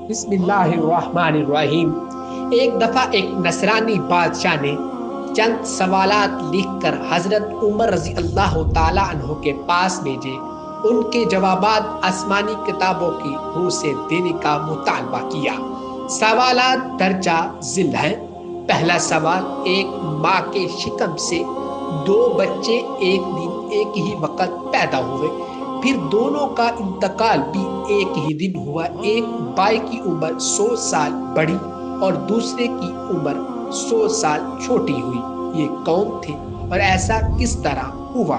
بسم اللہ الرحمن الرحیم۔ ایک دفعہ ایک نصرانی بادشاہ نے چند سوالات لکھ کر حضرت عمر رضی اللہ تعالی عنہ کے پاس بھیجے۔ ان کے جوابات آسمانی کتابوں کی روح سے دینے کا مطالبہ کیا۔ سوالات درجہ ذیل ہیں۔ پہلا سوال، ایک ماں کے شکم سے دو بچے ایک دن ایک ہی وقت پیدا ہوئے، پھر دونوں کا انتقال بھی ایک ہی دن ہوا۔ ایک بھائی کی عمر 100 سال بڑی اور دوسرے کی عمر 100 سال چھوٹی ہوئی، یہ کون تھے اور ایسا کس طرح ہوا؟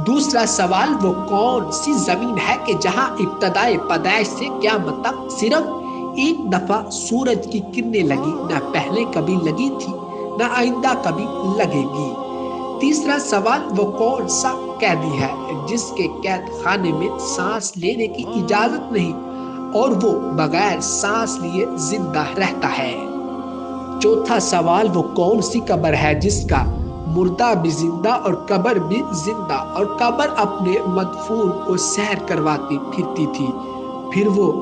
دوسرا سوال، وہ کون سی زمین ہے کہ جہاں ابتدائے پیدائش سے قیامت تک صرف ایک دفعہ سورج کی کرنیں لگی، نہ پہلے کبھی لگی تھی نہ آئندہ کبھی لگے گی؟ تیسرا سوال، وہ کون سا قیدی ہے جس کے قید خانے میں سانس لینے کی اجازت نہیں اور وہ بغیر سانس لیے زندہ رہتا ہے؟ چوتھا سوال، وہ کون سی قبر ہے جس کا مردہ بھی زندہ اور قبر بھی زندہ اور قبر اپنے مدفون کو سیر کرواتی پھرتی تھی، پھر وہ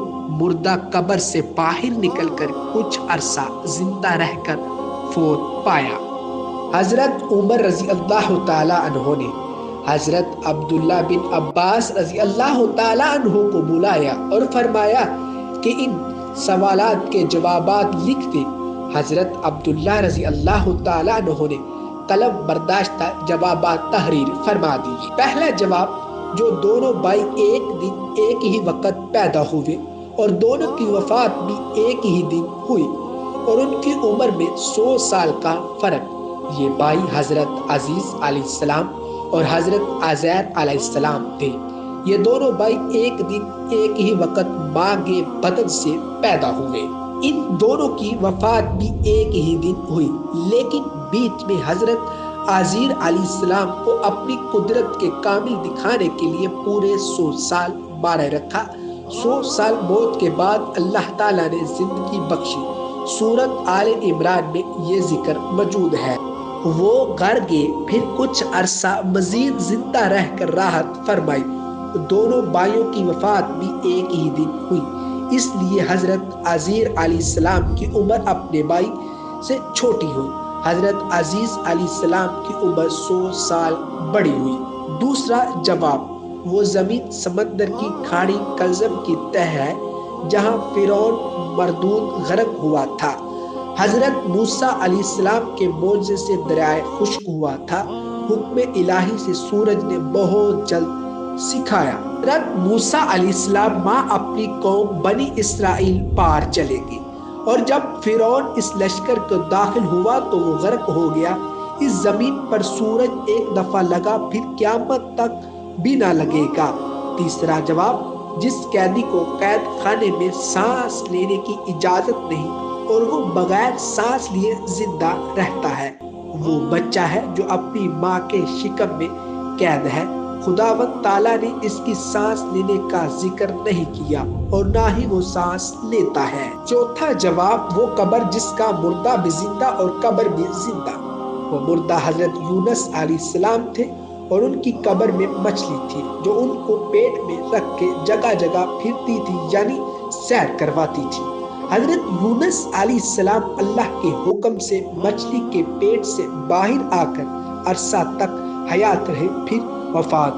مردہ قبر سے باہر نکل کر کچھ عرصہ زندہ رہ کر فوت پایا؟ حضرت عمر رضی اللہ تعالی عنہ نے حضرت عبداللہ بن عباس رضی اللہ تعالی عنہ کو بلایا اور فرمایا کہ ان سوالات کے جوابات لکھ دے۔ حضرت عبداللہ رضی اللہ تعالی عنہ نے قلم برداشتہ جوابات تحریر فرما دی۔ پہلا جواب، جو دونوں بھائی ایک دن ایک ہی وقت پیدا ہوئے اور دونوں کی وفات بھی ایک ہی دن ہوئی اور ان کی عمر میں 100 سال کا فرق۔ یہ بھائی حضرت عزیز علیہ السلام اور حضرت عزیر علیہ السلام تھے۔ یہ دونوں بھائی ایک دن ایک ہی وقت ماں کے بدن سے پیدا ہوئے۔ ان دونوں کی وفات بھی ایک ہی دن ہوئی، لیکن بیچ میں حضرت عزیر علیہ السلام کو اپنی قدرت کے کامل دکھانے کے لیے پورے 100 سال مارے رکھا۔ 100 سال موت کے بعد اللہ تعالیٰ نے زندگی بخشی۔ سورت آل عمران میں یہ ذکر موجود ہے۔ وہ گھر گئے، پھر کچھ عرصہ مزید زندہ رہ کر راحت فرمائی۔ دونوں بھائیوں کی وفات بھی ایک ہی دن ہوئی، اس لیے حضرت عزیر علیہ السلام کی عمر اپنے بھائی سے چھوٹی ہوئی۔ حضرت عزیز علیہ السلام کی عمر 100 سال بڑی ہوئی۔ دوسرا جواب، وہ زمین سمندر کی کھاڑی کلزم کی تہ ہے جہاں فرعون مردود غرق ہوا تھا۔ حضرت موسیٰ علیہ السلام کے معجزے سے دریائے خشک ہوا تھا۔ حکم الہی سے سورج نے بہت جلد سکھایا۔ حضرت موسیٰ علیہ السلام ماں اپنی قوم بنی اسرائیل پار چلے گی، اور جب فرعون اس لشکر کو داخل ہوا تو وہ غرق ہو گیا۔ اس زمین پر سورج ایک دفعہ لگا، پھر قیامت تک بھی نہ لگے گا۔ تیسرا جواب، جس قیدی کو قید خانے میں سانس لینے کی اجازت نہیں اور وہ بغیر سانس لیے زندہ رہتا ہے، وہ بچہ ہے جو اپنی ماں کے شکم میں قید ہے۔ خداوند تعالیٰ نے اس کی سانس لینے کا ذکر نہیں کیا اور نہ ہی وہ سانس لیتا ہے۔ چوتھا جواب، وہ قبر جس کا مردہ بھی زندہ اور قبر بھی زندہ۔ وہ مردہ حضرت یونس علیہ السلام تھے اور ان کی قبر میں مچھلی تھی جو ان کو پیٹ میں رکھ کے جگہ جگہ پھرتی تھی، یعنی سیر کرواتی تھی۔ حضرت یونس علیہ السلام اللہ کے حکم سے مچھلی کے پیٹ سے باہر آ کر عرصہ تک حیات رہے، پھر وفات